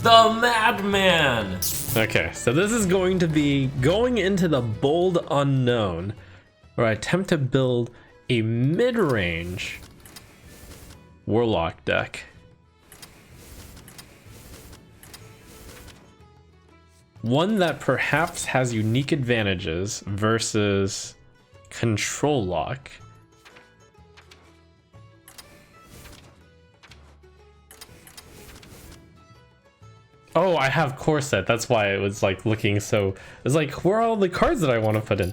The madman! Okay, so this is going to be going into the bold unknown, where I attempt to build a mid-range Warlock deck. One that perhaps has unique advantages versus Control Lock. Oh, I have core set. That's why it was like looking so. It's like, where are all the cards that I want to put in?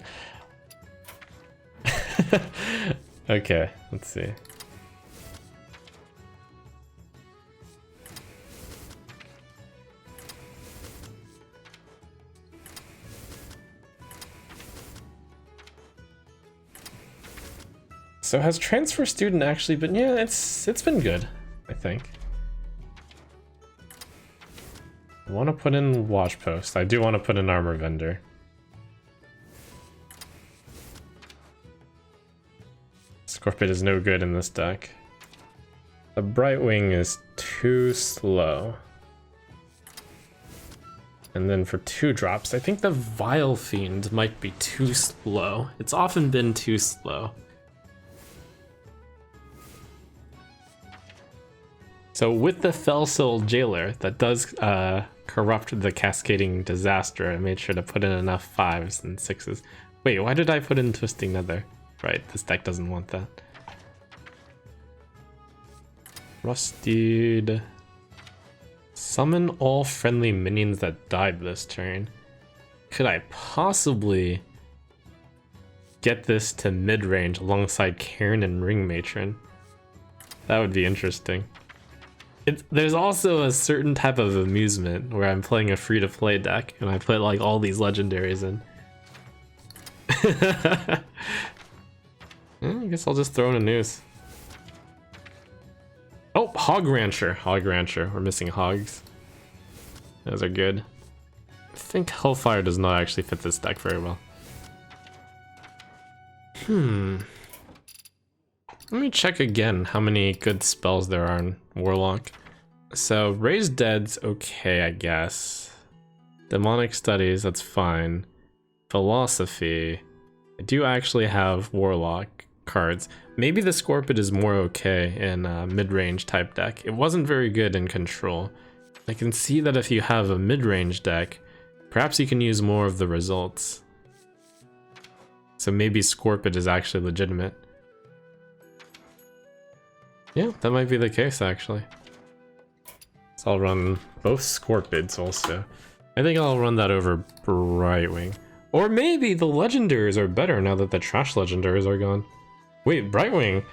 Okay, let's see. So has Transfer Student actually been? Yeah, it's been good, I think. I want to put in Watch Post. I do want to put in Armor Vendor. Scorpid is no good in this deck. The Brightwing is too slow. And then for 2-drops, I think the Vile Fiend might be too slow. It's often been too slow. So with the Felsoul Jailer that does corrupt the Cascading Disaster, I made sure to put in enough 5s and 6s. Wait, why did I put in Twisting Nether? Right, this deck doesn't want that. Rusted. Summon all friendly minions that died this turn. Could I possibly get this to mid-range alongside Cairn and Ring Matron? That would be interesting. There's also a certain type of amusement where I'm playing a free-to-play deck and I put like all these legendaries in. I guess I'll just throw in a noose. Oh, Hog Rancher. Hog Rancher. We're missing hogs. Those are good. I think Hellfire does not actually fit this deck very well. Let me check again how many good spells there are in Warlock. So, Raise Dead's okay, I guess. Demonic Studies, that's fine. Philosophy. I do actually have Warlock cards. Maybe the Scorpid is more okay in a mid-range type deck. It wasn't very good in Control. I can see that if you have a mid-range deck, perhaps you can use more of the results. So maybe Scorpid is actually legitimate. Yeah, that might be the case actually. So I'll run both Scorpids also. I think I'll run that over Brightwing. Or maybe the legendaries are better now that the trash legendaries are gone. Wait, Brightwing?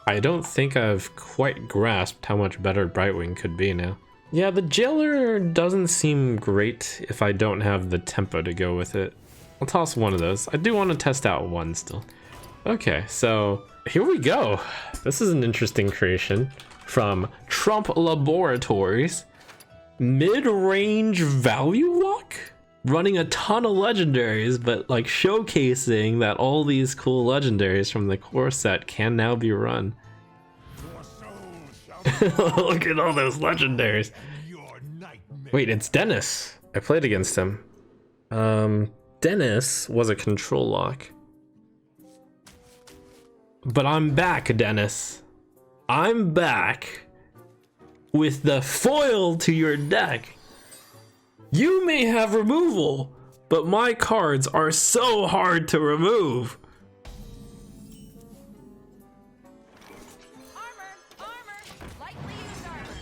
I don't think I've quite grasped how much better Brightwing could be now. Yeah, the Jailer doesn't seem great if I don't have the tempo to go with it. I'll toss one of those. I do want to test out one still. Okay, so here we go. This is an interesting creation from Trump Laboratories. Mid-range value lock? Running a ton of legendaries, but like showcasing that all these cool legendaries from the core set can now be run. Look at all those legendaries. Wait, it's Dennis. I played against him. Dennis was a control lock. But I'm back, Dennis. I'm back with the foil to your deck. You may have removal, but my cards are so hard to remove. Armor, lightly used armor.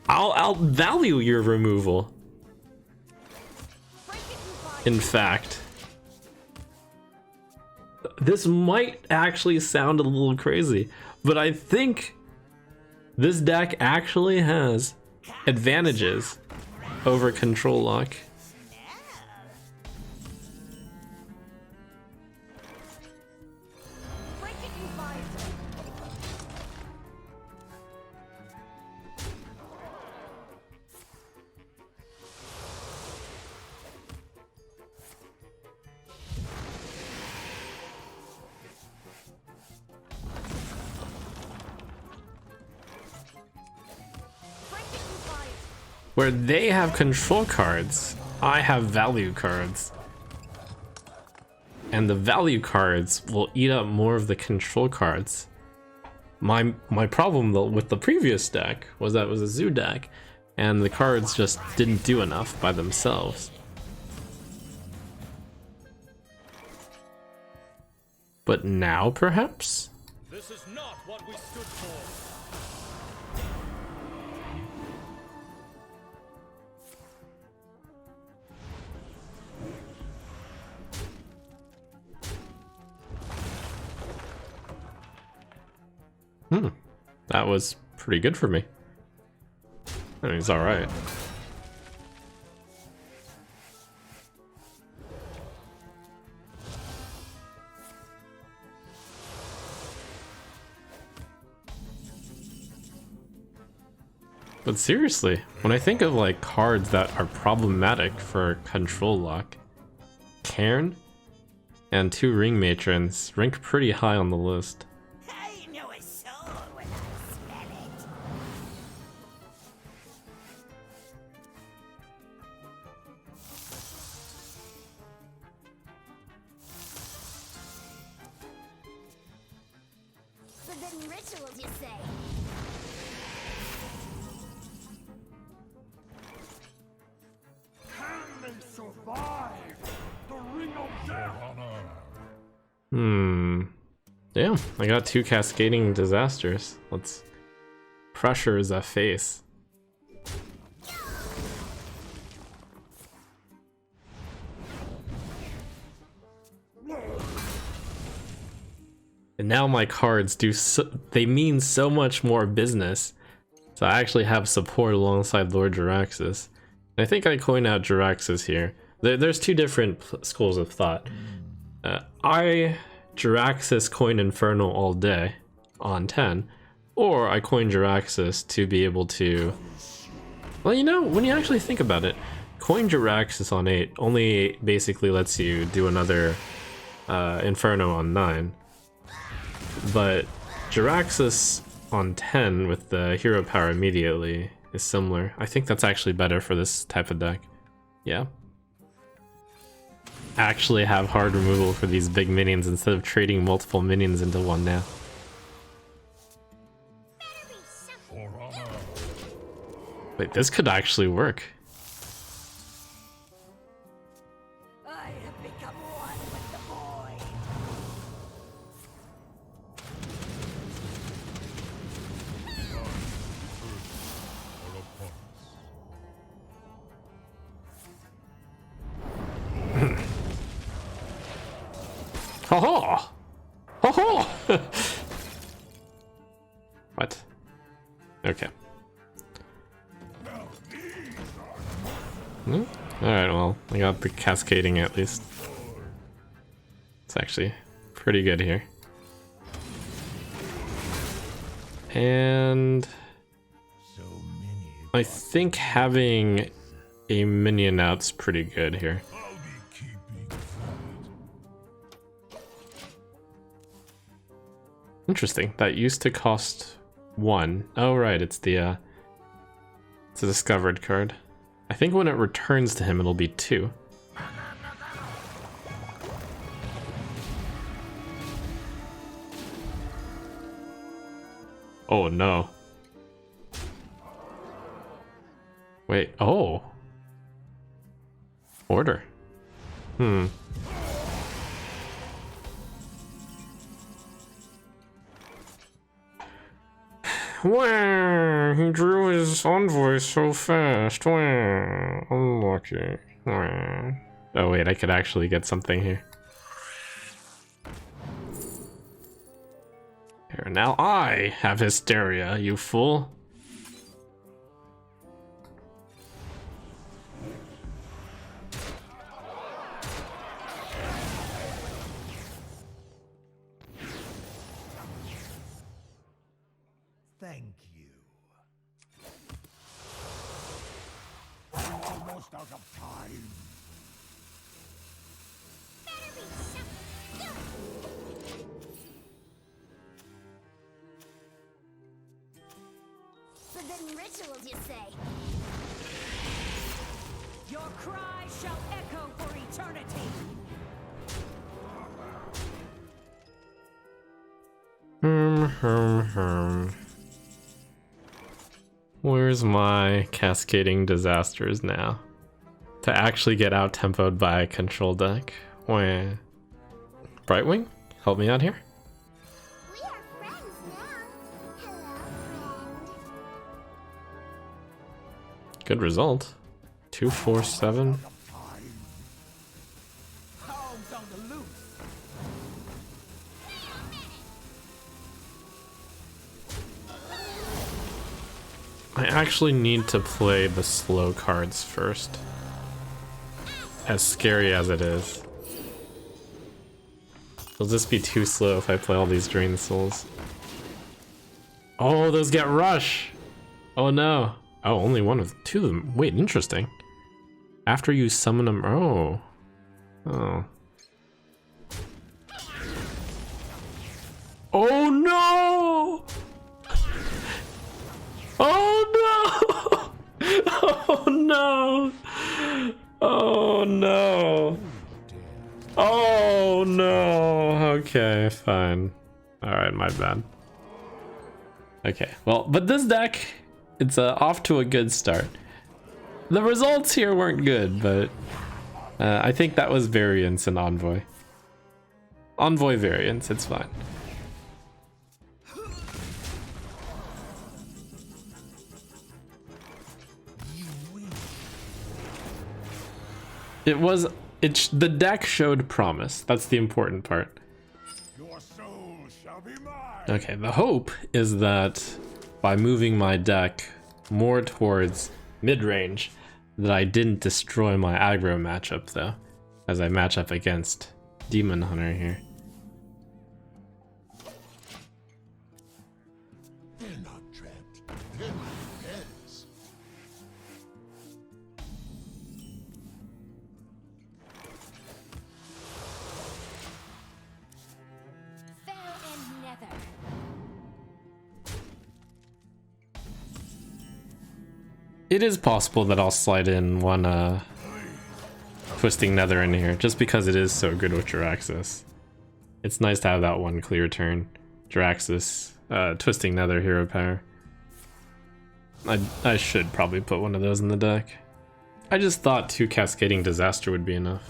I'll value your removal. In fact, this might actually sound a little crazy, but I think this deck actually has advantages over Control Lock. Where they have control cards, I have value cards. And the value cards will eat up more of the control cards. My problem though with the previous deck was that it was a zoo deck, and the cards just didn't do enough by themselves. But now, perhaps? This is not what we stood for. That was pretty good for me. I mean, it's alright. But seriously, when I think of like cards that are problematic for control lock, Cairn and 2 ring matrons rank pretty high on the list. I know a soul when I smell it. Forbidden rituals, you say? Can they survive the ring of death? Damn, I got 2 cascading disasters. Let's pressure the face. And now my cards they mean so much more business. So I actually have support alongside Lord Jaraxxus. And I think I coin out Jaraxxus here. There's 2 different schools of thought. I Jaraxxus coin Inferno all day on 10, or I coin Jaraxxus to be able to, well, you know, when you actually think about it, coin Jaraxxus on 8 only basically lets you do another Inferno on 9, but Jaraxxus on 10 with the hero power immediately is similar. I think that's actually better for this type of deck. Yeah. Actually have hard removal for these big minions instead of trading multiple minions into one now. Wait, this could actually work. I have become one with the void. Ho ho! Ho ho! What? Okay. Alright, well, I got the cascading at least. It's actually pretty good here. And I think having a minion out's pretty good here. Interesting. That used to cost 1. Oh right, it's a discovered card. I think when it returns to him, it'll be 2. Oh no. Wait, oh. Order. Wow, he drew his envoy so fast. Wow, unlucky. Wow. Oh wait, I could actually get something here. Here, now I have hysteria, you fool. Thank you. I'm almost out of time. Forbidden rituals, you say? Your cry shall echo for eternity. Where's my cascading disasters now? To actually get out tempoed by a control deck. Wah. Brightwing, help me out here. We are friends now. Hello, friend. Good result. 247. Hounds on the loose. I actually need to play the slow cards first. As scary as it is. It'll just be too slow if I play all these Drain Souls. Oh, those get rush! Oh no. Oh, only one of two of them. Wait, interesting. After you summon them. Oh. Oh. Oh no! Oh no! Oh no! Oh no! Oh no! Okay, fine. Alright, my bad. Okay, well, but this deck, it's off to a good start. The results here weren't good, but I think that was variance in Envoy. Envoy variance, it's fine. The deck showed promise. That's the important part. Your soul shall be mine. Okay, the hope is that by moving my deck more towards mid-range, that I didn't destroy my aggro matchup though, as I match up against Demon Hunter here. They're not trapped. They're my friends. Fell and nether. It is possible that I'll slide in one Twisting Nether in here, just because it is so good with Jiraxxus. It's nice to have that one clear turn. Jiraxxus, Twisting Nether, hero power. I should probably put one of those in the deck. I just thought 2 Cascading Disaster would be enough.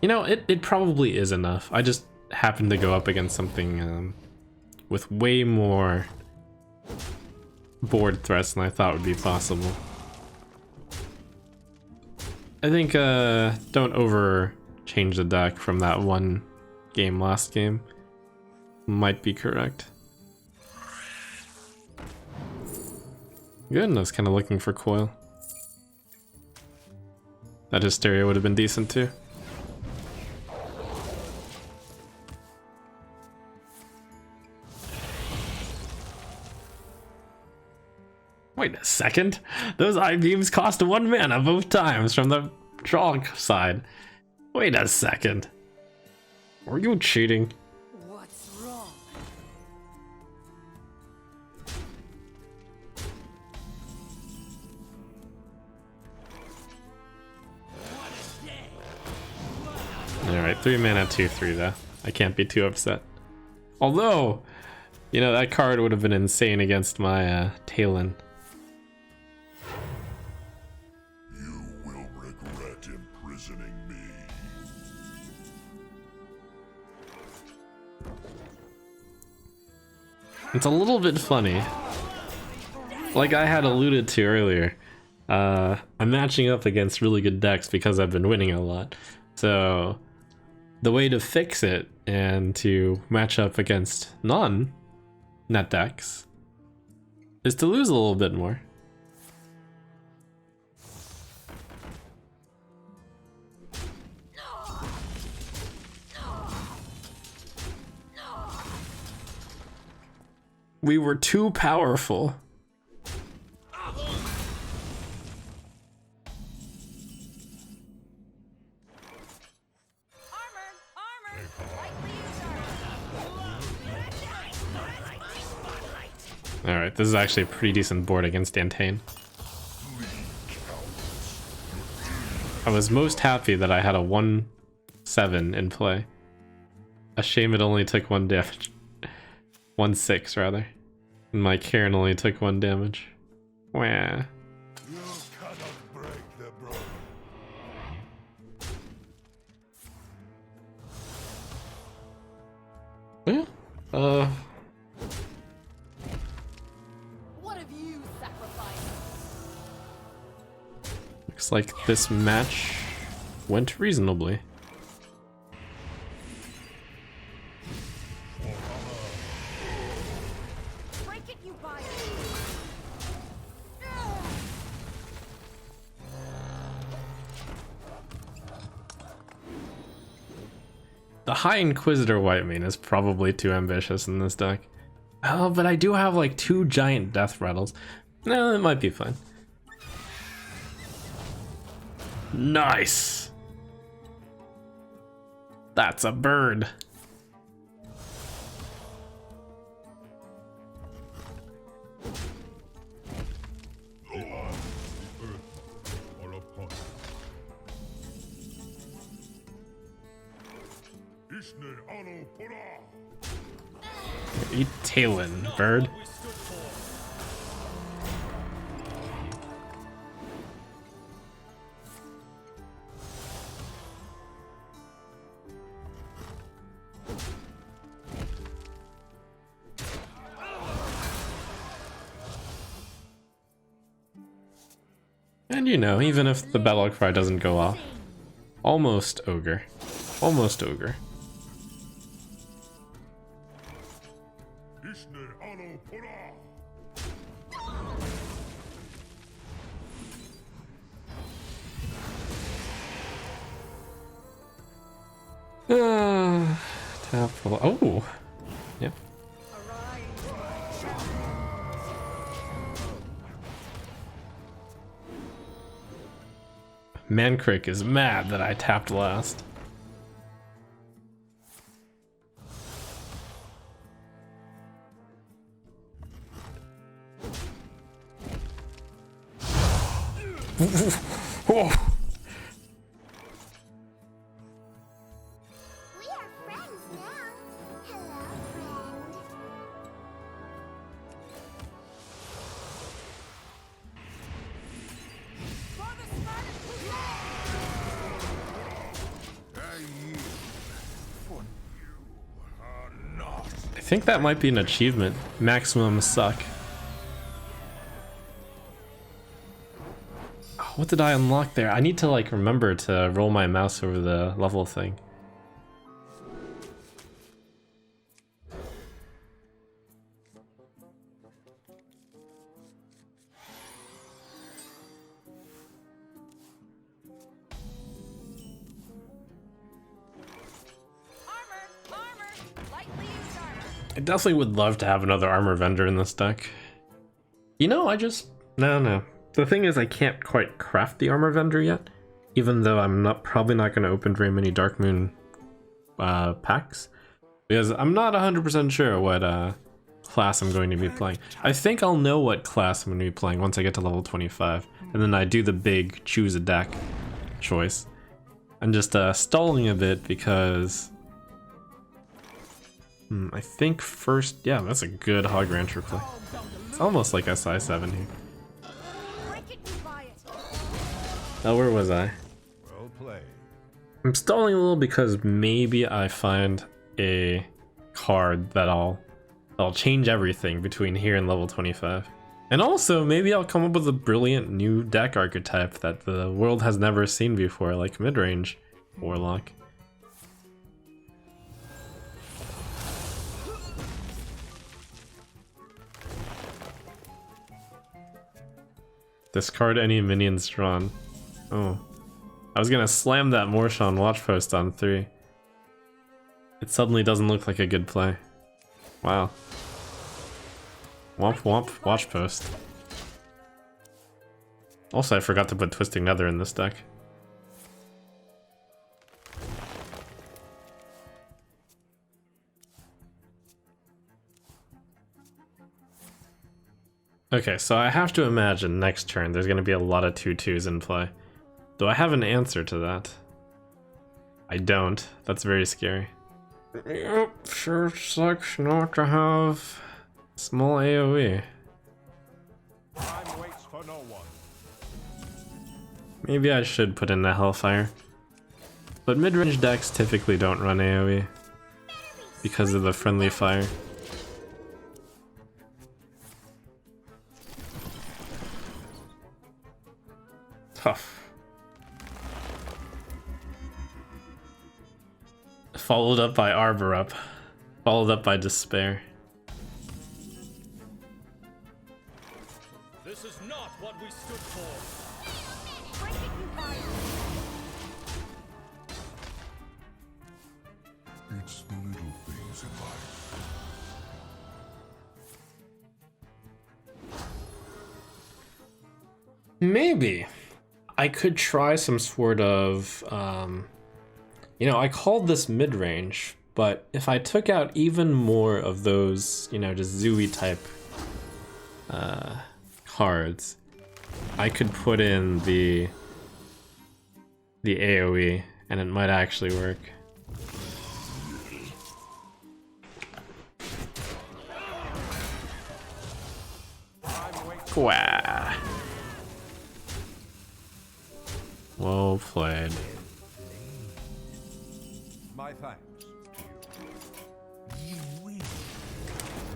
You know, it probably is enough. I just happened to go up against something with way more board threats than I thought would be possible. I think don't over change the deck from that one game last game. Might be correct. Good, and I was kind of looking for Coil. That Hysteria would have been decent too. Wait a second, those eye beams cost 1 mana both times from the draw side. Wait a second. Were you cheating? What's wrong? Alright, 3 mana, 2/3 though. I can't be too upset. Although, you know, that card would have been insane against my Talon. You will regret imprisoning me. It's a little bit funny. Like I had alluded to earlier, I'm matching up against really good decks because I've been winning a lot. So the way to fix it and to match up against non-net decks is to lose a little bit more. We were too powerful. Alright, this is actually a pretty decent board against Dantane. I was most happy that I had a 1/7 in play. A shame it only took 1 damage. 1/6 rather. And my Karen only took 1 damage. Wah. You cannot break the bro. Yeah. What have you sacrificed? Looks like this match went reasonably. Break it, you buy it. The High Inquisitor White Mane is probably too ambitious in this deck. Oh, but I do have like 2 giant death rattles. No, it might be fine. Nice! That's a bird. Eat Talon, bird. And you know, even if the battle cry doesn't go off, almost ogre. Almost ogre. Tap full. Oh, yep. Mancrick is mad that I tapped last. Oh. We are friends now. Hello, friend. For the Scarlet I think that might be an achievement. Maximum suck. Oh, what did I unlock there? I need to like remember to roll my mouse over the level thing. I definitely would love to have another armor vendor in this deck. You know, no. The thing is, I can't quite craft the armor vendor yet, even though I'm probably not going to open very many Dark Moon packs, because I'm not 100% sure what class I'm going to be playing. I think I'll know what class I'm going to be playing once I get to level 25, and then I do the big choose a deck choice. I'm just stalling a bit because I think first, yeah, that's a good Hog Rancher play. It's almost like SI7 here. Oh, where was I? Well played. I'm stalling a little because maybe I find a card that'll change everything between here and level 25. And also, maybe I'll come up with a brilliant new deck archetype that the world has never seen before, like mid-range Warlock. Discard any minions drawn. Oh. I was gonna slam that Morshan watch post on 3. It suddenly doesn't look like a good play. Wow. Womp womp watch post. Also, I forgot to put Twisting Nether in this deck. Okay, so I have to imagine next turn there's going to be a lot of 2/2s in play. Do I have an answer to that? I don't. That's very scary. Yep, sure sucks not to have small AoE. Time waits for no one. Maybe I should put in the Hellfire. But mid-range decks typically don't run AoE because of the friendly fire. Tough. Followed up by Arbor Up. Followed up by Despair. This is not what we stood for. It's the little things in life. Maybe. I could try some sort of, you know, I called this mid-range, but if I took out even more of those, you know, just Zooey type cards, I could put in the AoE and it might actually work. Wow. Well played. My thanks.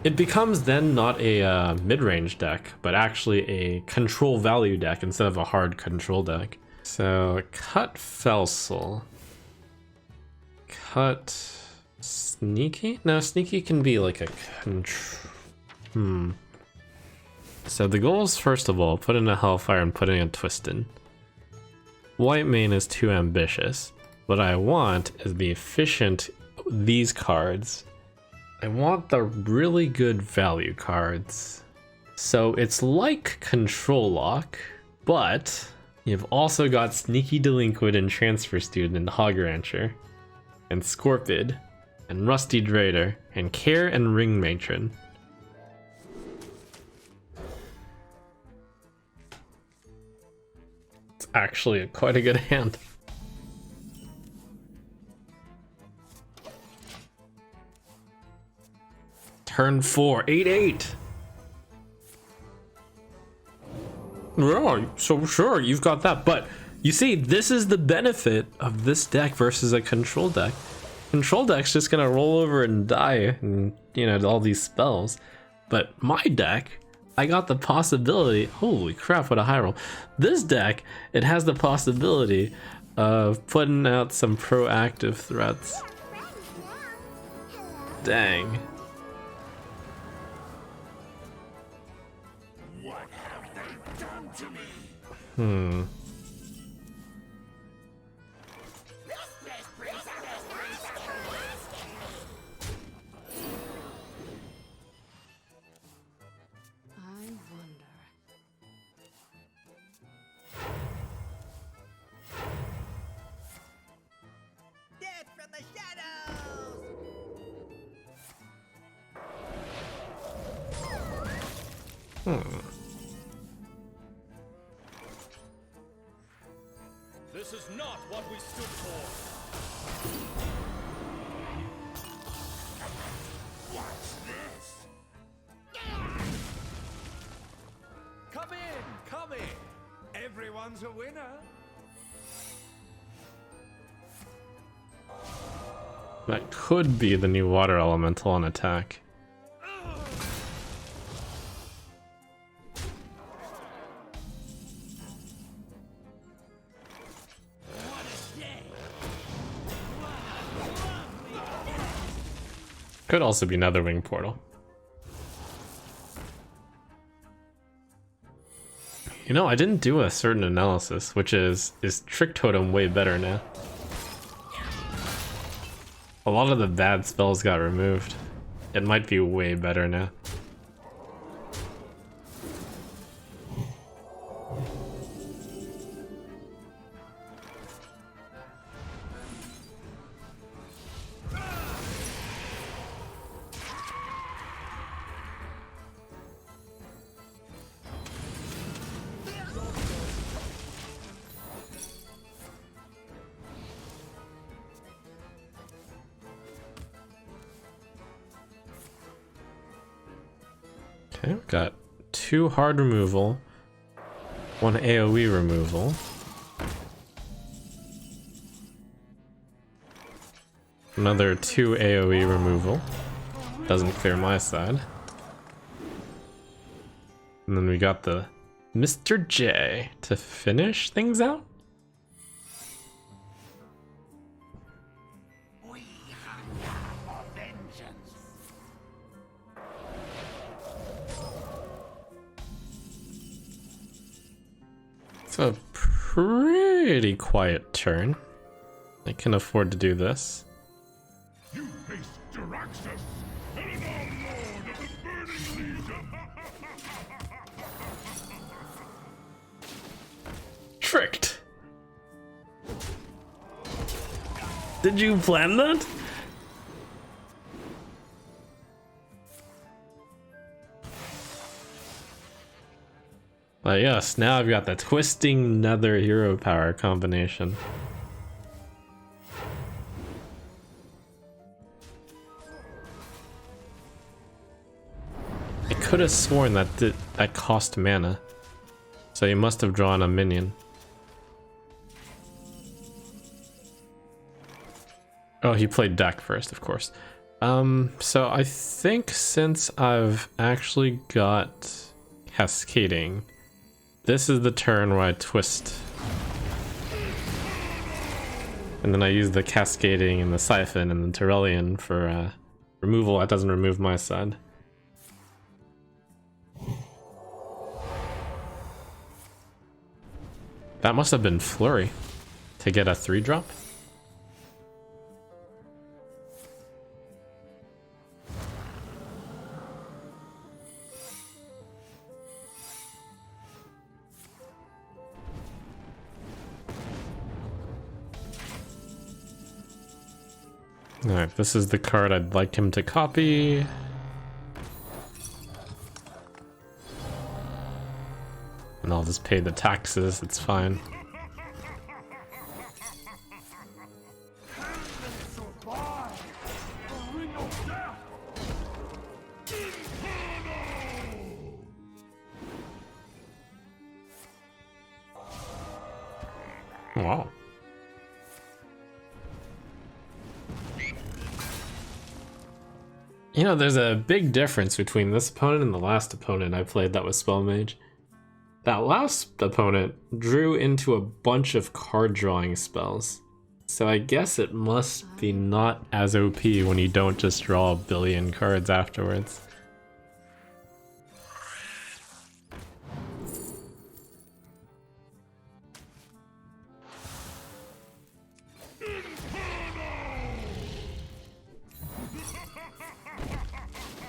It becomes then not a mid-range deck, but actually a control value deck instead of a hard control deck. So cut Felsoul. Cut Sneaky? No, Sneaky can be like a So the goal is, first of all, put in a Hellfire and put in a Twisted. White main is too ambitious. What I want is the efficient, these cards. I want the really good value cards. So it's like Control Lock, but you've also got Sneaky Delinquent and Transfer Student and Hog Rancher, and Scorpid, and Rusty Draider, and Care and Ring Matron. It's actually quite a good hand. Turn 4, 8/8. Yeah, so sure, you've got that, but you see, this is the benefit of this deck versus a control deck. Control deck's just gonna roll over and die, and you know, all these spells. But my deck, I got the possibility. Holy crap! What a high roll! This deck, it has the possibility of putting out some proactive threats. Dang. I wonder. Death from the shadows! This is not what we stood for. What's this? Come in, come in. Everyone's a winner. That could be the new water elemental on attack. Could also be Netherwing Portal. You know, I didn't do a certain analysis, which is Trick Totem way better now? A lot of the bad spells got removed. It might be way better now. Okay, we've got 2 hard removal, 1 AoE removal. Another 2 AoE removal. Doesn't clear my side. And then we got the Mr. J to finish things out. It's a pretty quiet turn. I can afford to do this. You face Jaraxxus, Eleanor Lord of the Burning Legion. Tricked. Did you plan that? But yes, now I've got the twisting nether hero power combination. I could have sworn that cost mana, so he must have drawn a minion. Oh, he played deck first, of course. So I think since I've actually got cascading, this is the turn where I twist. And then I use the cascading and the siphon and the Tyrellian for removal. That doesn't remove my side. That must have been Flurry to get a 3-drop. Alright, this is the card I'd like him to copy. And I'll just pay the taxes, it's fine. Wow. You know, there's a big difference between this opponent and the last opponent I played that was Spell Mage. That last opponent drew into a bunch of card drawing spells. So I guess it must be not as OP when you don't just draw a billion cards afterwards.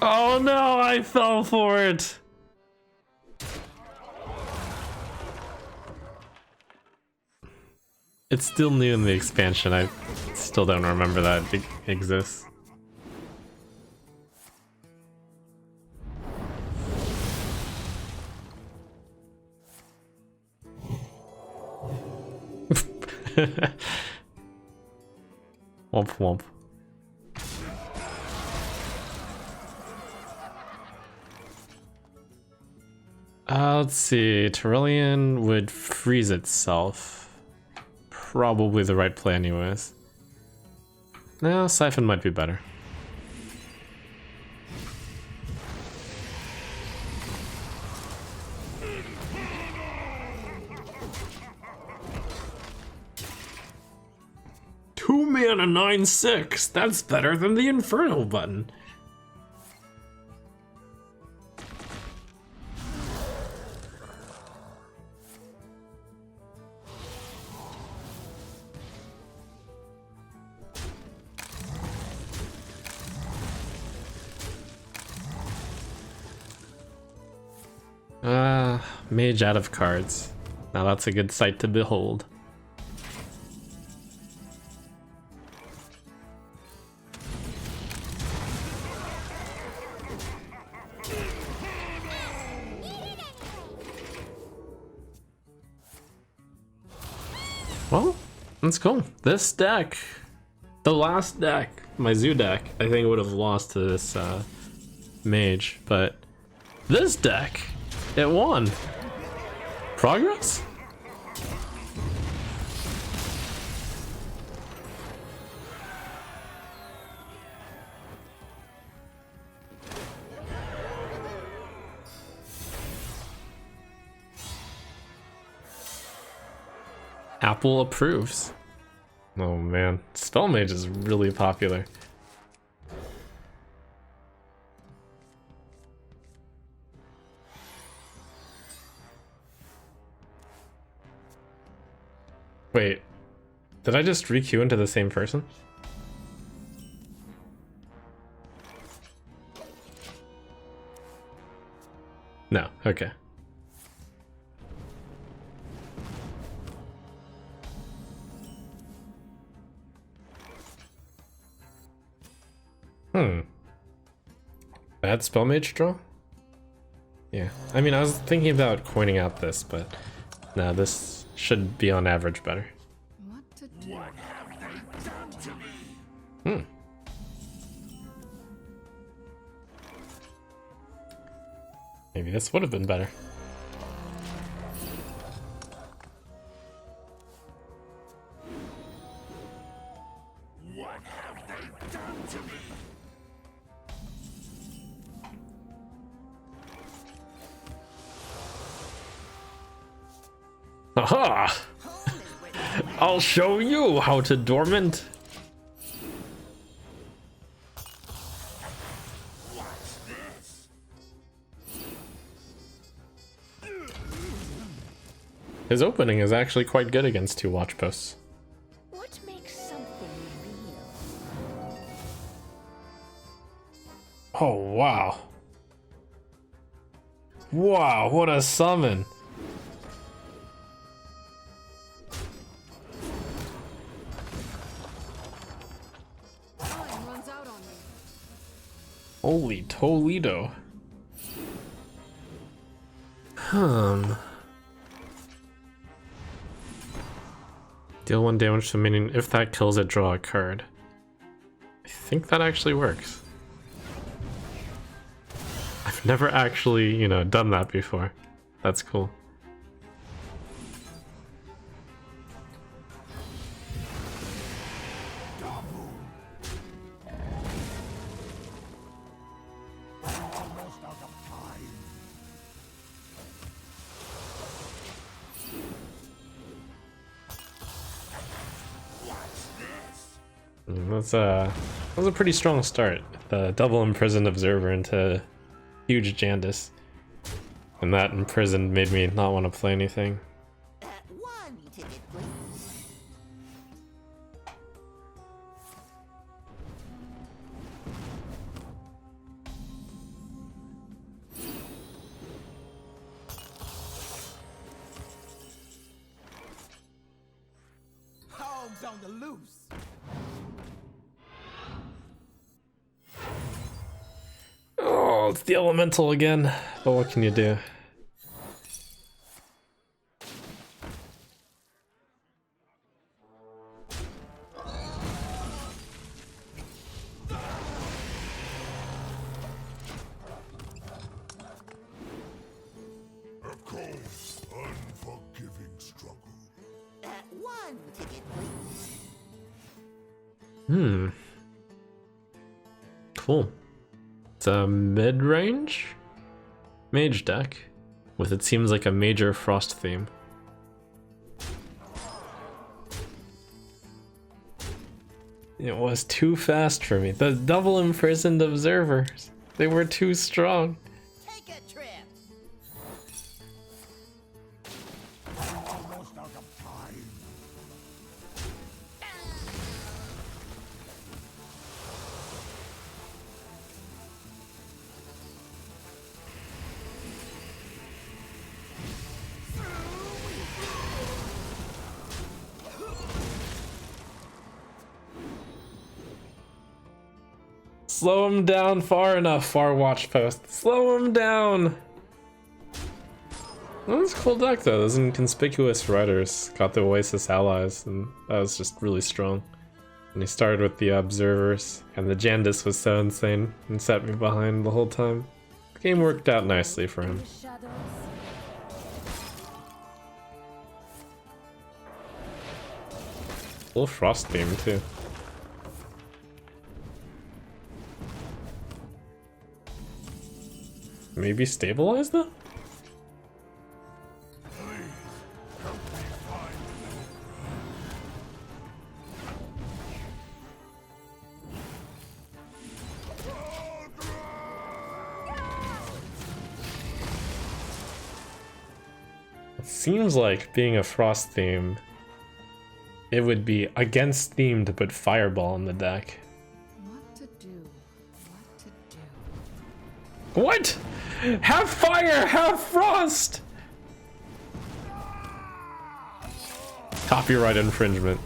Oh no, I fell for it! It's still new in the expansion, I still don't remember that it exists. Womp womp. Let's see, Tyrellian would freeze itself. Probably the right play anyways. No, Siphon might be better. Two mana 9/6. That's better than the Inferno button. Mage out of cards. Now that's a good sight to behold. Well, that's cool. This deck, the last deck, my zoo deck, I think would have lost to this mage, but This deck, it won. Progress? Apple approves. Oh man, Spell Mage is really popular. Wait, did I just re-queue into the same person? No, okay. Bad Spell Mage draw? Yeah, I mean, I was thinking about coining out this, but no, this should be on average better. What to do? What have they done to me? Maybe this would have been better. What have they done to me? Aha! I'll show you how to dormant. What's this? His opening is actually quite good against 2 watch posts. What makes something real? Oh wow. Wow, what a summon. Time runs out on me. Holy Toledo. Deal 1 damage to a minion. If that kills it, draw a card. I think that actually works. I've never actually, you know, done that before. That's cool. Almost out of time. What's this? That was a pretty strong start. The double imprisoned observer into huge Jandis. And that imprisoned made me not want to play anything. One ticket, please. Hogs on the loose. Oh, it's the elemental again. But what can you do? A cold, unforgiving struggle. One ticket, please. Cool. It's a mid-range mage deck with, it seems like, a major frost theme. It was too fast for me. The double imprisoned observers, they were too strong. Take a trip. Almost out of time. Slow him down far enough, far watch post. Slow him down! Well, that's a cool deck though. Those inconspicuous riders got the Oasis allies, and that was just really strong. And he started with the observers, and the Jandis was so insane and set me behind the whole time. Game worked out nicely for him. Shadows. Little frost theme too. Maybe stabilize them? It seems like being a frost theme, it would be against theme to put fireball in the deck. What to do? What to do? What? Have fire, have frost! Copyright infringement.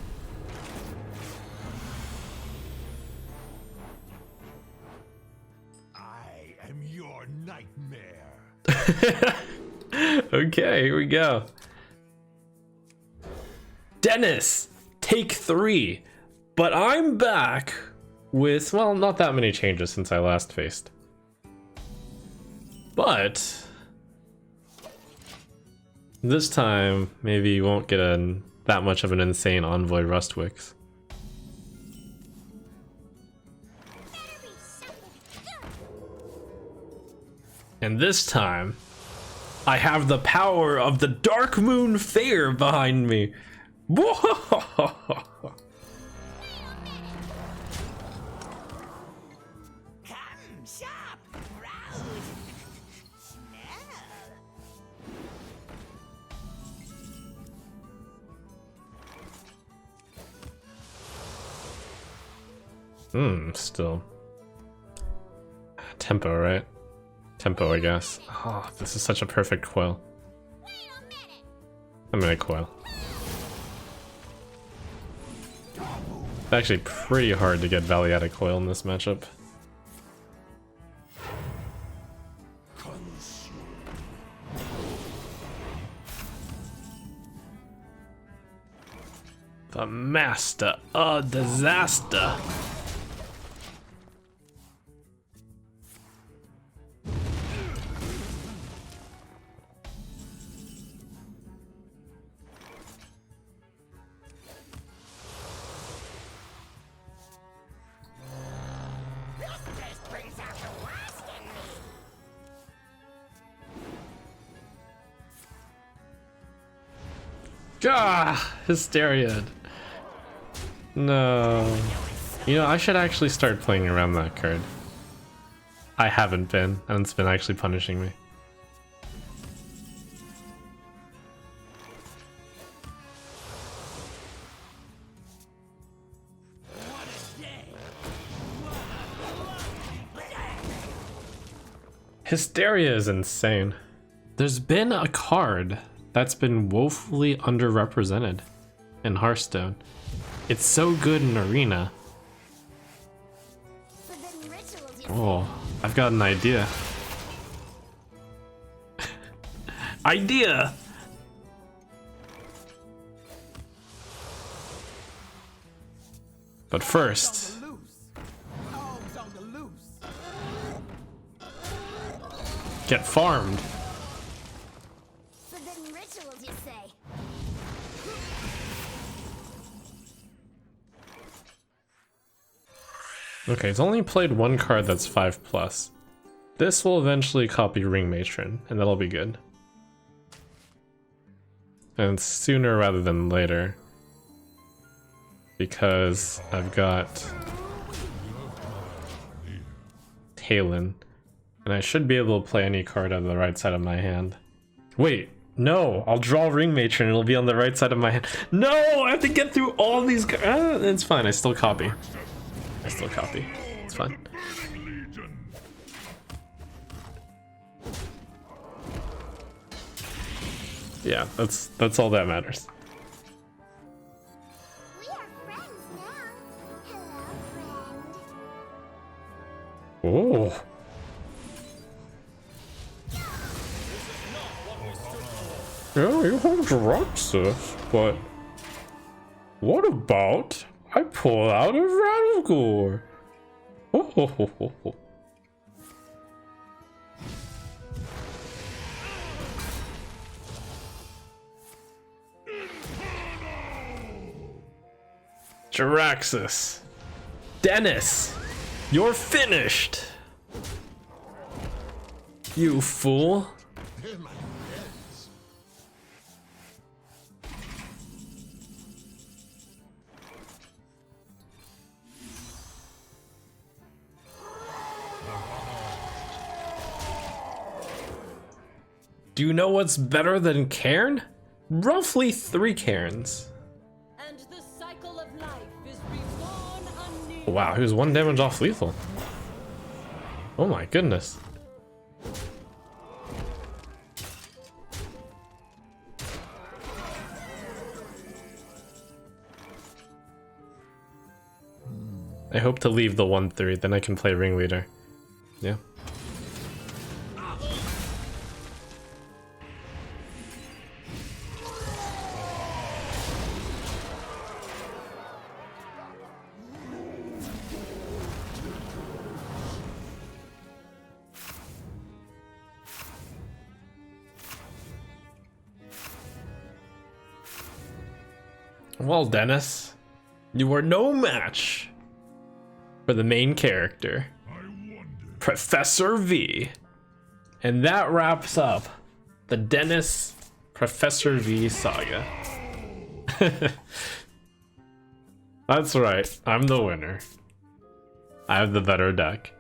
I am your nightmare. Okay, here we go. Dennis, take 3. But I'm back with, well, not that many changes since I last faced. But this time, maybe you won't get that much of an insane Envoy Rustwicks. And this time, I have the power of the Dark Moon Fair behind me. Come, shop, browse, smell. Still. Tempo, right? Tempo, I guess. Oh, this is such a perfect coil. I'm gonna coil. It's actually pretty hard to get Valley out of coil in this matchup. The Master of Disaster. This brings out the worst in me. Ah, Hysteria. No. You know, I should actually start playing around that card. I haven't been, and it's been actually punishing me. Hysteria is insane. There's been a card that's been woefully underrepresented in Hearthstone. It's so good in Arena. Forbidden rituals, you Oh, I've got an idea. Idea! But first, Loose. Hogs on the loose. get farmed. forbidden rituals, you say? Okay, it's only played one card that's 5+. This will eventually copy Ring Matron, and that'll be good. And sooner rather than later. Because I've got Talon, and I should be able to play any card on the right side of my hand. Wait, no, I'll draw Ring Matron and it'll be on the right side of my hand. No, I have to get through all these cards. It's fine, I still copy. I still copy. It's fine. Legion. Yeah, that's all that matters. We are friends now. Hello, friend. Oh. Yeah, you have Roxas, but what about I pull out a Rattlegore? Oh, ho, ho, ho, ho. Jiraxis. Dennis, you're finished. You fool. Do you know what's better than Cairn? Roughly 3 Cairns. And the cycle of life is reborn anew. Wow, he was 1 damage off lethal. Oh my goodness. I hope to leave the 1-3, then I can play ringleader. Yeah. Well, Dennis, you are no match for the main character, Professor V. And that wraps up the Dennis Professor V saga. That's right, I'm the winner. I have the better deck.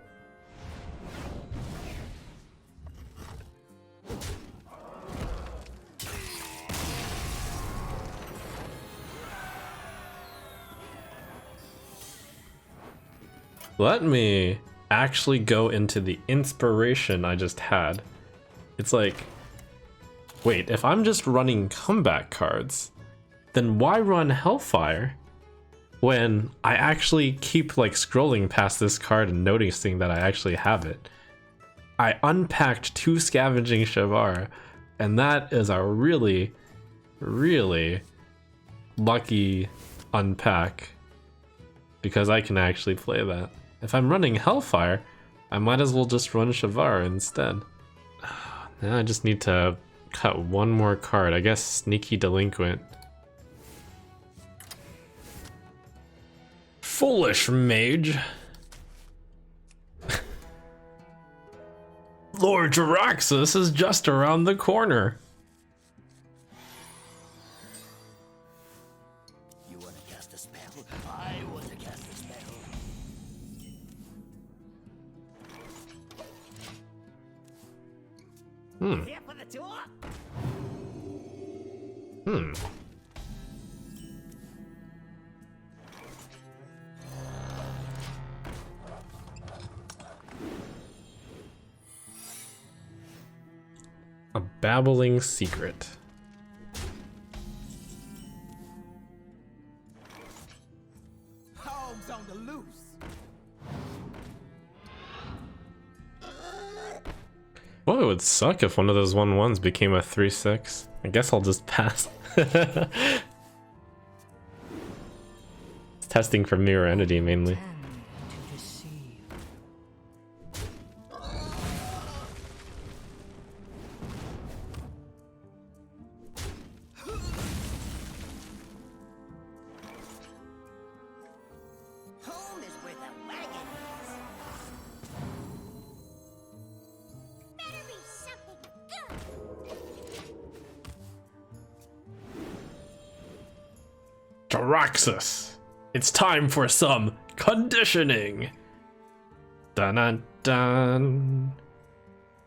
Let me actually go into the inspiration I just had. It's like, wait, if I'm just running comeback cards, then why run Hellfire when I actually keep like scrolling past this card and noticing that I actually have it? I unpacked 2 Scavenging Shavar, and that is a really, really lucky unpack because I can actually play that. If I'm running Hellfire, I might as well just run Shavar instead. Now I just need to cut 1 more card. I guess Sneaky Delinquent. Foolish mage. Lord Jiraxis is just around the corner. You want to cast a spell? I want to cast a spell. Here for the tour? A babbling secret. Hogs on the loose. Well, it would suck if one of those 1/1s became a 3/6. I guess I'll just pass. It's testing for mirror entity mainly. Home is where the wagon is. Better be something good. Jiraxis, it's time for some conditioning. Dun dun dun.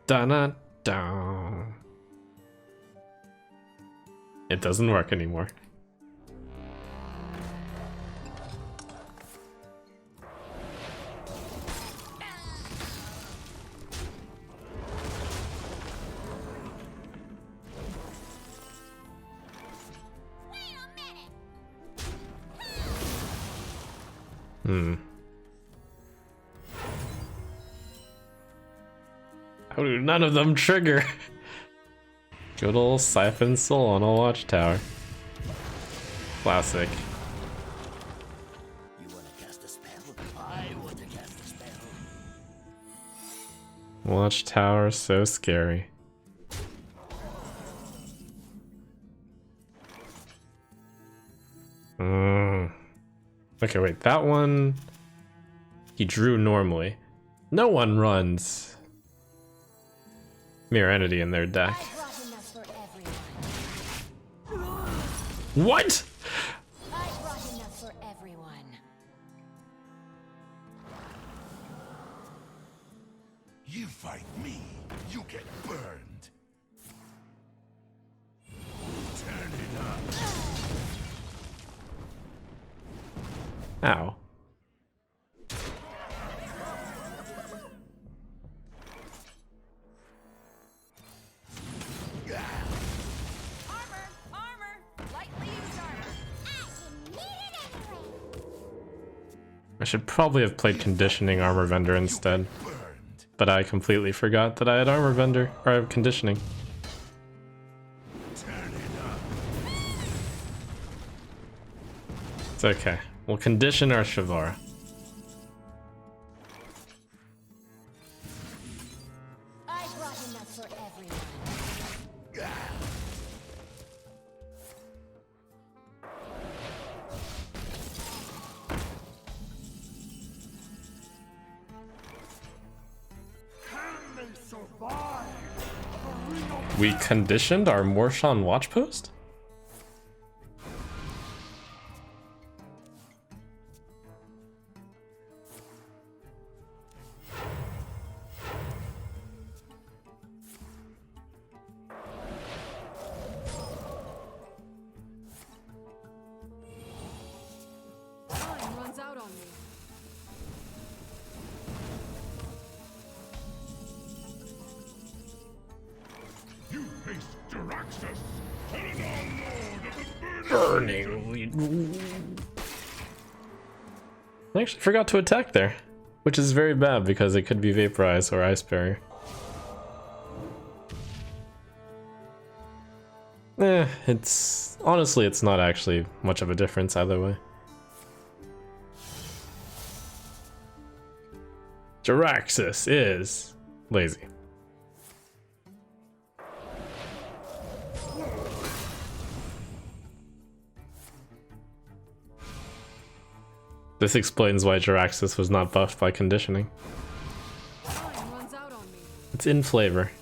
Dun dun dun. It doesn't work anymore. Wait a minute. How do none of them trigger? Good old Siphon Soul on a watchtower. Classic. You want to cast a spell? I want to cast a spell. Watchtower, so scary. Okay, wait, that one he drew normally. No one runs Mirror Entity in their deck. I brought enough for everyone. What? I brought enough for everyone. You fight me, you get burned. Turn it up. Ow. Armor! Lightly used armor. I didn't need it anyway. I should probably have played Conditioning Armor Vendor instead, Burned. but I completely forgot that I had Armor Vendor, or I have Conditioning. Turn it up. It's okay. We'll condition our Shavara. I brought enough for everyone. We conditioned our Morshan Watch Post? Time runs out on me. You face Jaraxxus, Teledon Lord of the Burning. Burning. I actually forgot to attack there, which is very bad because it could be Vaporize or Ice Barrier. It's honestly, it's not actually much of a difference either way. Jaraxxus is lazy. This explains why Jaraxxus was not buffed by conditioning. Time runs out on me. It's in flavor.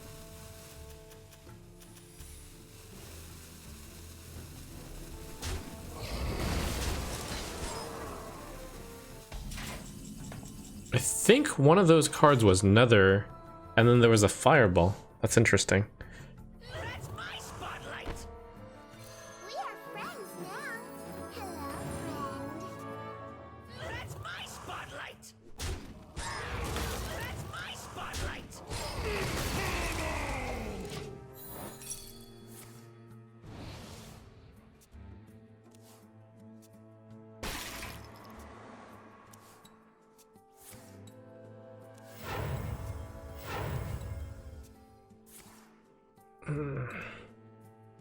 I think one of those cards was Nether, and then there was a Fireball. That's interesting. That's my spotlight. We are friends now. Hello, friend. That's my spotlight. That's my spotlight.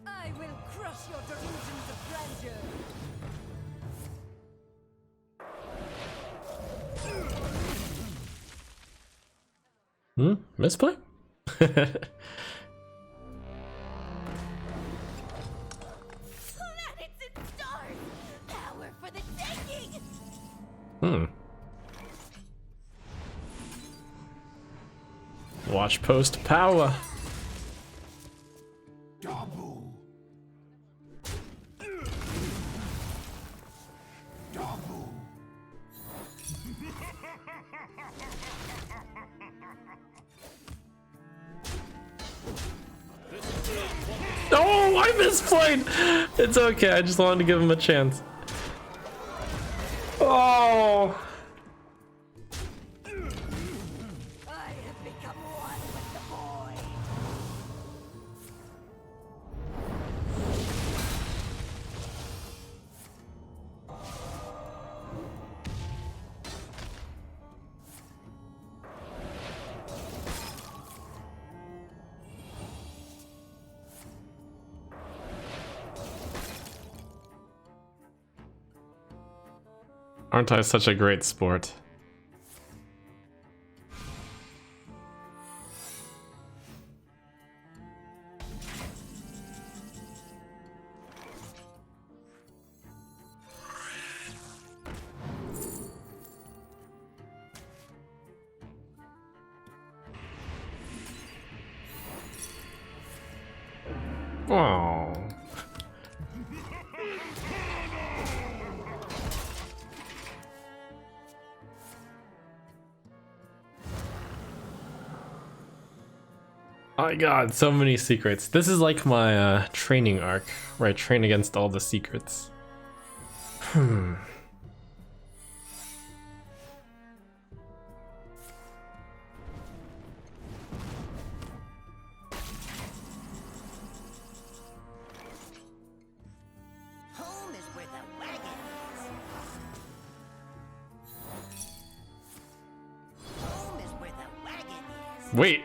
I will crush your delusions of grandeur. Misplay? Planets and stars! Power for the taking! Watch post power. Double. Double. Oh, I misplayed! It's okay, I just wanted to give him a chance. Oh! I have become one with the void. Aren't I such a great sport? Oh. My god, so many secrets. This is like my training arc, where I train against all the secrets. Hmm. Home is where the wagon is. Home is where the wagon is. Wait.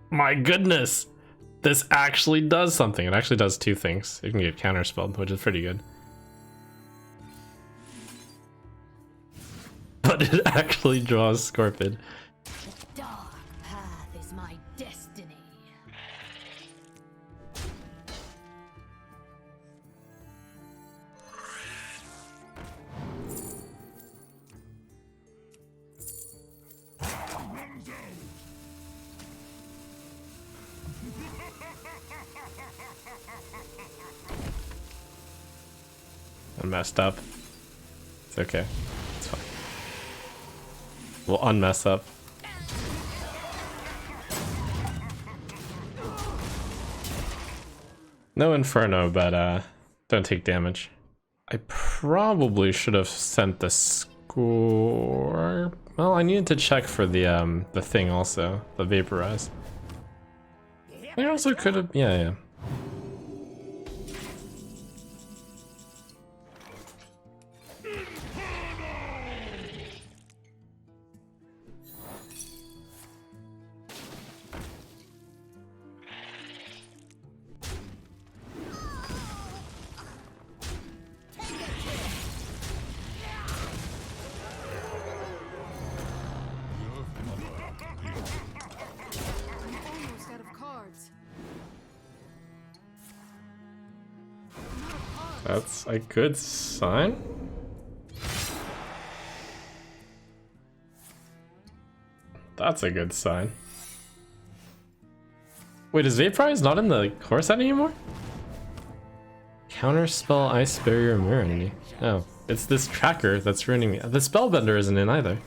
My goodness. This actually does something. It actually does two things. You can get counterspelled, which is pretty good. But it actually draws Scorpid. The dark path is my destiny. I messed up. It's okay. It's fine. We'll unmess up. No Inferno, but don't take damage. I probably should have sent the score. Well, I needed to check for the thing also, the vaporize. I also could have, yeah. Almost out of cards. That's a good sign. That's a good sign. Wait, is Vaporize not in the core set anymore? Counterspell Ice Barrier Mirror Enemy. Oh, it's this tracker that's ruining me. The Spellbender isn't in either.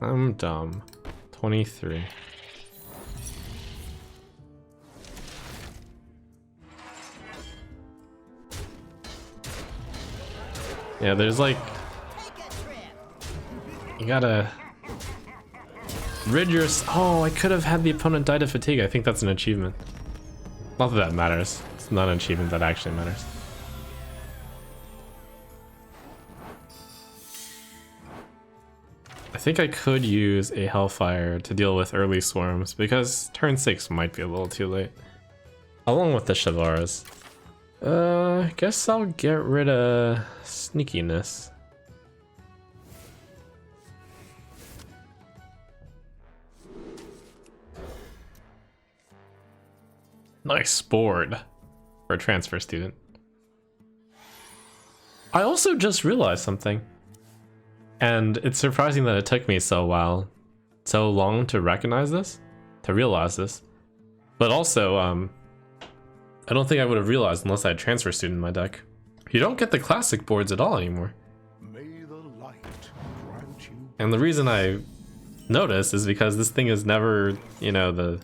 I'm dumb. 23. Yeah, there's like... You gotta... Rid your... Oh, I could have had the opponent die to fatigue. I think that's an achievement. Not that that matters. It's not an achievement that actually matters. I think I could use a Hellfire to deal with early swarms, because turn 6 might be a little too late. Along with the Shavaras. I guess I'll get rid of sneakiness. Nice board for a transfer student. I also just realized something. And it's surprising that it took me so long to recognize this, to realize this. But also, I don't think I would have realized unless I had transfer student in my deck. You don't get the classic boards at all anymore. May the light grant you. And the reason I noticed is because this thing is never, you know, the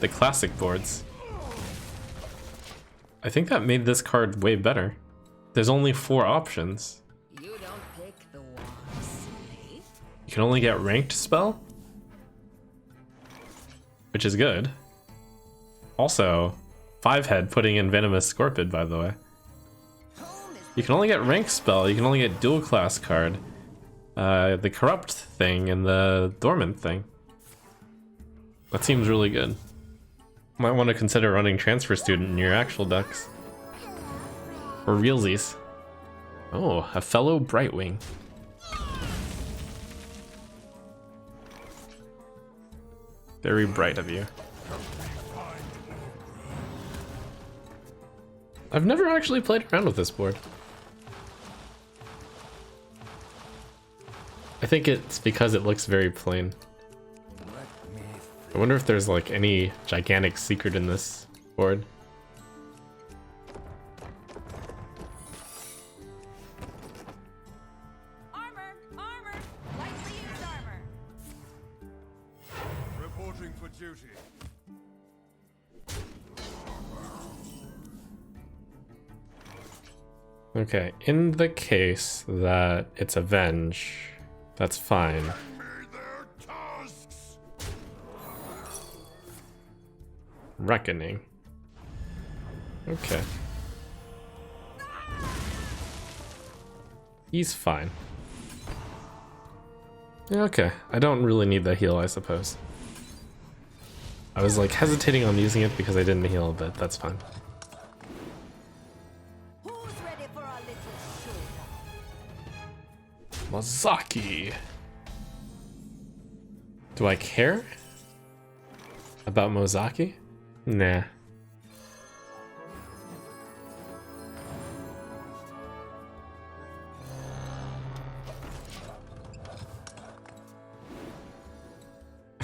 classic boards. I think that made this card way better. There's only 4 options. You don't pick the one, silly. You can only get ranked spell, which is good. Also, 5-head putting in Venomous Scorpid, by the way. You can only get ranked spell, you can only get dual class card. The corrupt thing and the dormant thing. That seems really good. Might want to consider running transfer student in your actual decks. Or realsies. Oh, a fellow Brightwing. Very bright of you. I've never actually played around with this board. I think it's because it looks very plain. Let me I wonder if there's like any gigantic secret in this board. Armor! Armor! Lightly used armor! Reporting for duty. Okay, in the case that it's Avenge, that's fine. May their tusks. Reckoning. Okay. He's fine. Yeah, okay, I don't really need the heal, I suppose. I was like hesitating on using it because I didn't heal, but that's fine. Who's ready for our little showdown? Mozaki. Do I care about Mozaki? Nah.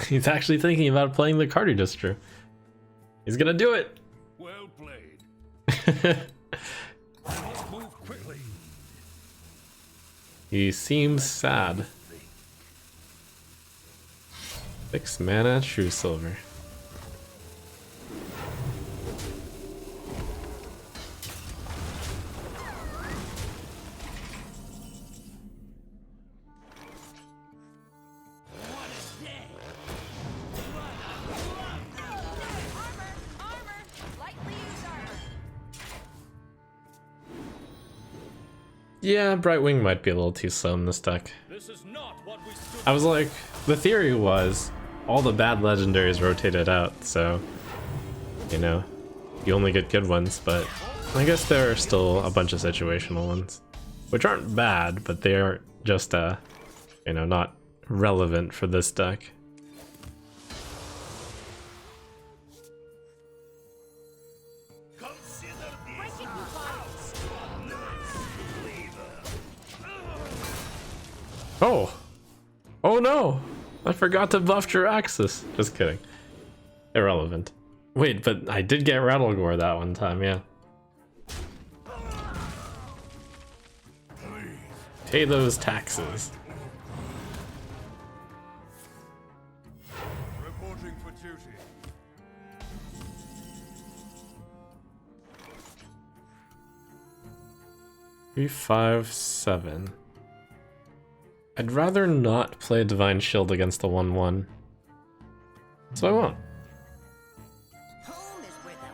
He's actually thinking about playing the card he just drew. He's gonna do it. Well played. Must move quickly. He seems sad. 6 mana, True Silver. Yeah, Brightwing might be a little too slow in this deck. This is not what we stood I was like, the theory was all the bad legendaries rotated out, so, you know, you only get good ones, but I guess there are still a bunch of situational ones, which aren't bad, but they are just, you know, not relevant for this deck. Oh! Oh no! I forgot to buff Jiraxis. Just kidding. Irrelevant. Wait, but I did get Rattlegore that one time, yeah. Pay those taxes. Reporting for duty. Three, 5, 7. I'd rather not play Divine Shield against the 1/1. So I won't. Home is where the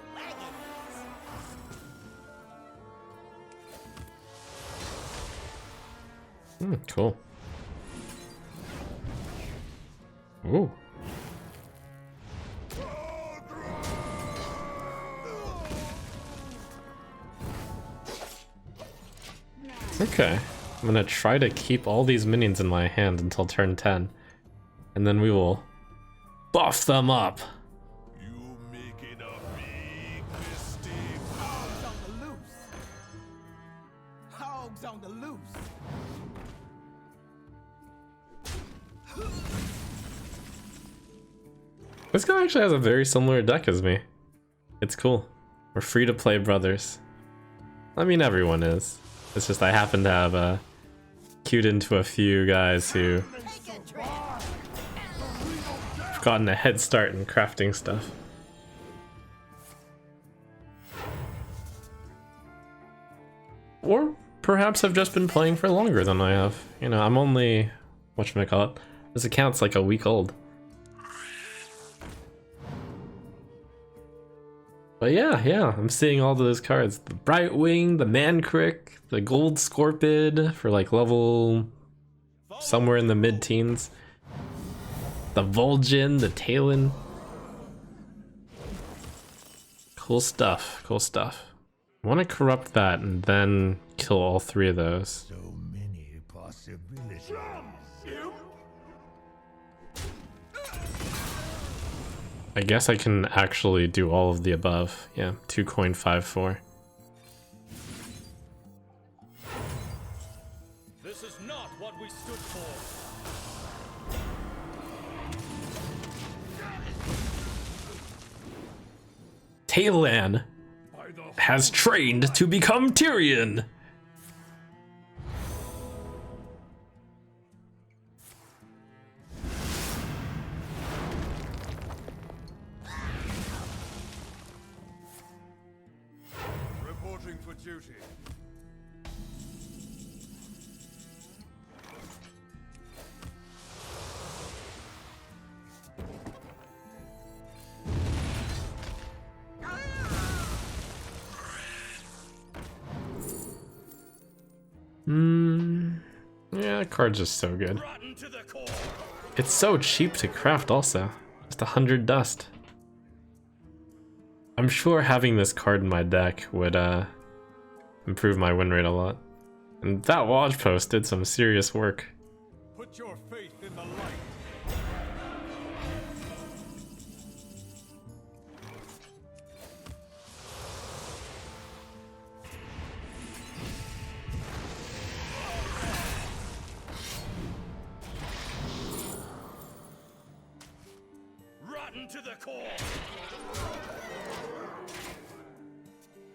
wagon is. Cool. Ooh. Okay. I'm gonna try to keep all these minions in my hand until turn 10. And then we will buff them up. You making a big mistake. Hogs on the loose. Hogs on the loose. This guy actually has a very similar deck as me. It's cool. We're free to play brothers. I mean, everyone is. It's just I happen to have queued into a few guys who have gotten a head start in crafting stuff. Or perhaps I've just been playing for longer than I have. You know, I'm only, whatchamacallit, this account's like a week old. But yeah, I'm seeing all those cards. The Brightwing, the Mancrick, the Gold Scorpid for like level somewhere in the mid-teens. The Vol'jin, the Talon. Cool stuff, cool stuff. I want to corrupt that and then kill all 3 of those. So many possibilities. I guess I can actually do all of the above. Yeah, 2 coin 5/4. This is not what we stood for. Talon By the has trained to become Tyrion. Reporting for duty. Yeah, that card's just so good. Rotten to the core. It's so cheap to craft also. Just 100 dust. I'm sure having this card in my deck would improve my win rate a lot. And that watch post did some serious work. Put your faith in the light. Rotten to the core.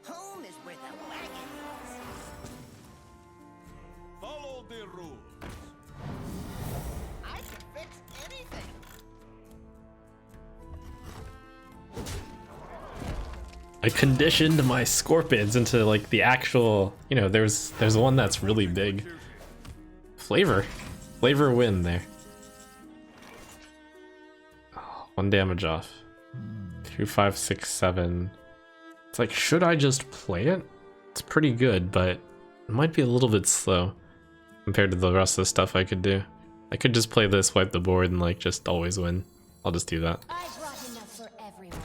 Home is where the wagon is. Follow the rules. I can fix anything. I conditioned my Scorpids into like the actual, you know, there's one that's really big. Flavor win there. Oh, 1 damage off. 2, 5, 6, 7. It's like, should I just play it? It's pretty good, but it might be a little bit slow compared to the rest of the stuff I could do. I could just play this, wipe the board, and like just always win. I'll just do that. I brought enough for everyone.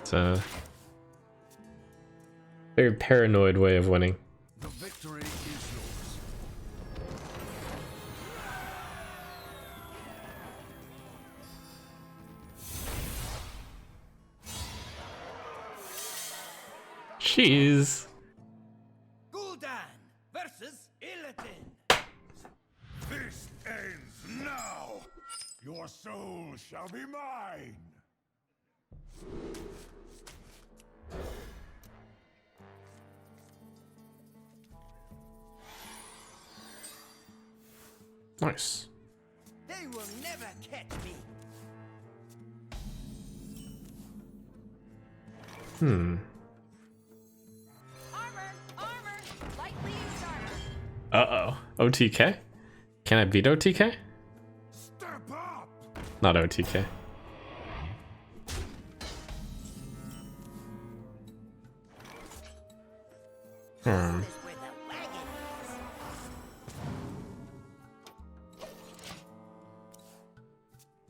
It's a very paranoid way of winning. The victory is yours. Jeez. Gul'dan versus Illidan. This ends now. Your soul shall be mine. Nice. They will never catch me. Armor! Lightly used armor. Uh-oh. OTK? Can I beat OTK? Step up. Not OTK. Is where the wagon is.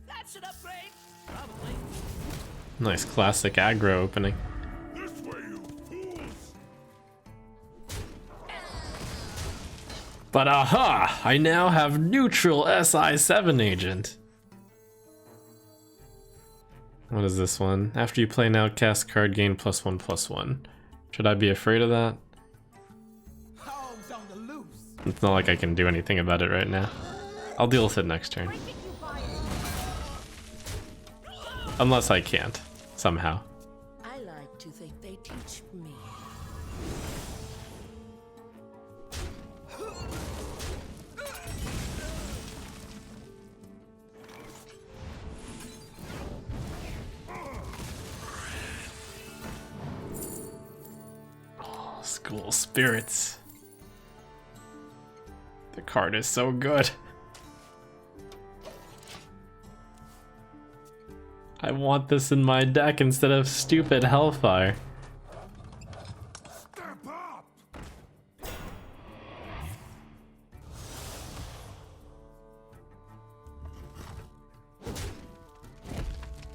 That's an upgrade. Probably. Nice classic aggro opening. This way, you fools. But aha! I now have neutral SI7 agent. What is this one? After you play an outcast card, gain +1/+1. Should I be afraid of that? Hogs on the loose. It's not like I can do anything about it right now. I'll deal with it next turn. Unless I can't, somehow. I like to think they teach me. School spirits. The card is so good. I want this in my deck instead of stupid Hellfire. Step up.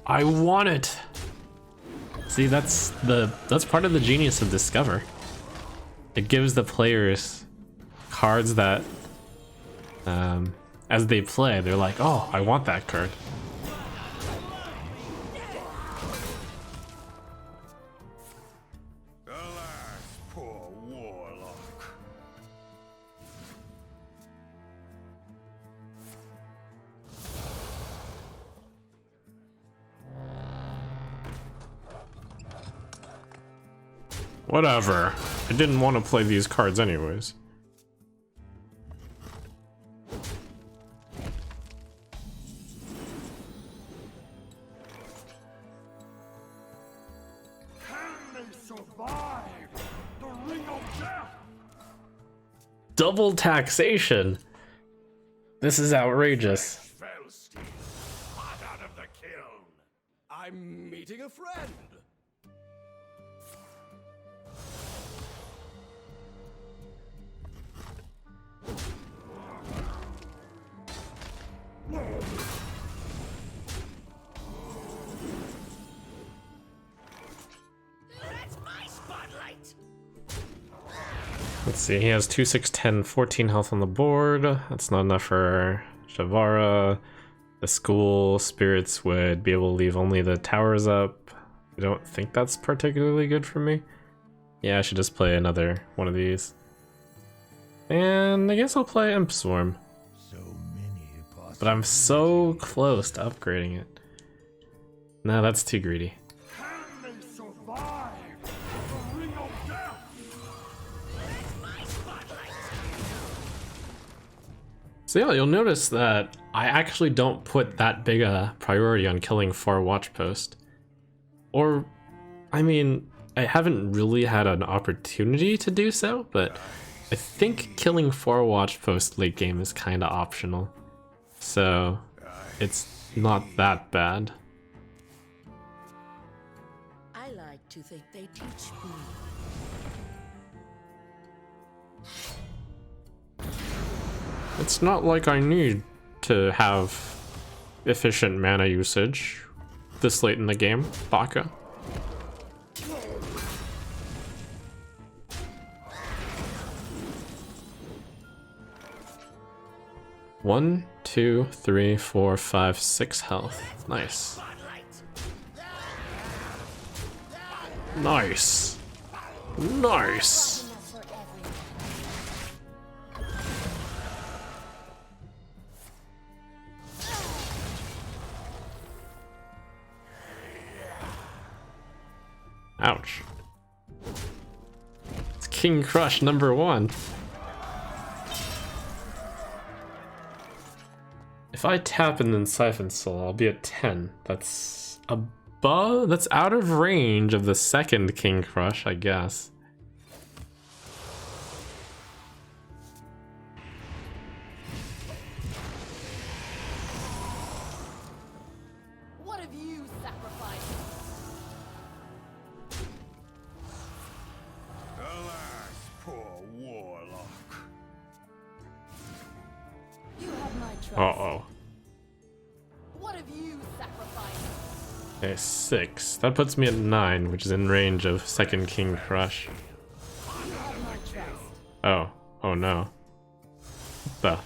I want it. See, that's part of the genius of Discover. It gives the players cards that, as they play, they're like, oh, I want that card. Alas, poor Warlock. Whatever. I didn't want to play these cards anyways. Double taxation. This is outrageous. Felstein, hot out of the kiln. I'm meeting a friend. That's my spotlight. Let's see, he has 2, 6, 10, 14 health on the board. That's not enough for Shavara. The school spirits would be able to leave only the towers up. I don't think that's particularly good for me. Yeah, I should just play another one of these. And I guess I'll play Imp Swarm. But I'm so close to upgrading it. No, that's too greedy. So yeah, you'll notice that I actually don't put that big a priority on killing 4 watch post. Or, I mean, I haven't really had an opportunity to do so, but I think killing 4 watch post late game is kinda optional. So, it's not that bad. I like to think they teach me. It's not like I need to have efficient mana usage this late in the game, Baka. One, 2, 3, 4, 5, 6 health. Nice. Nice. Nice. Ouch. It's King Crush #1. If I tap and then Siphon Soul, I'll be at 10. That's above, that's out of range of the second King Crush, I guess. What have you sacrificed? Alas, poor Warlock. You have my trust. Uh-oh. What have you sacrificed? Okay, 6. That puts me at 9, which is in range of second King Crush. You have my trust. Oh. Oh no. The.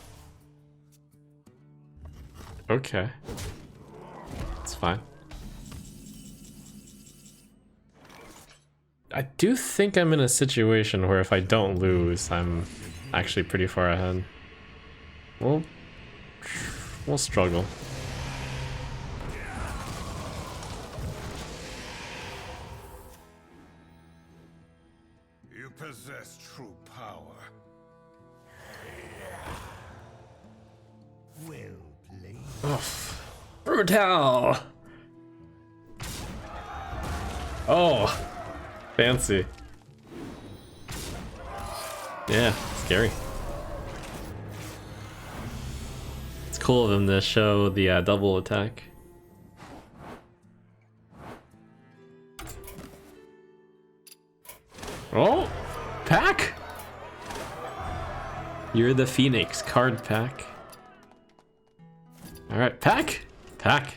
Okay. It's fine. I do think I'm in a situation where if I don't lose, I'm actually pretty far ahead. We'll struggle. You possess true power. Well played. Brutal! Oh! Fancy. Yeah, scary. It's cool of them to show the double attack. Oh! Pack! You're the Phoenix card pack. Alright, pack! Pack!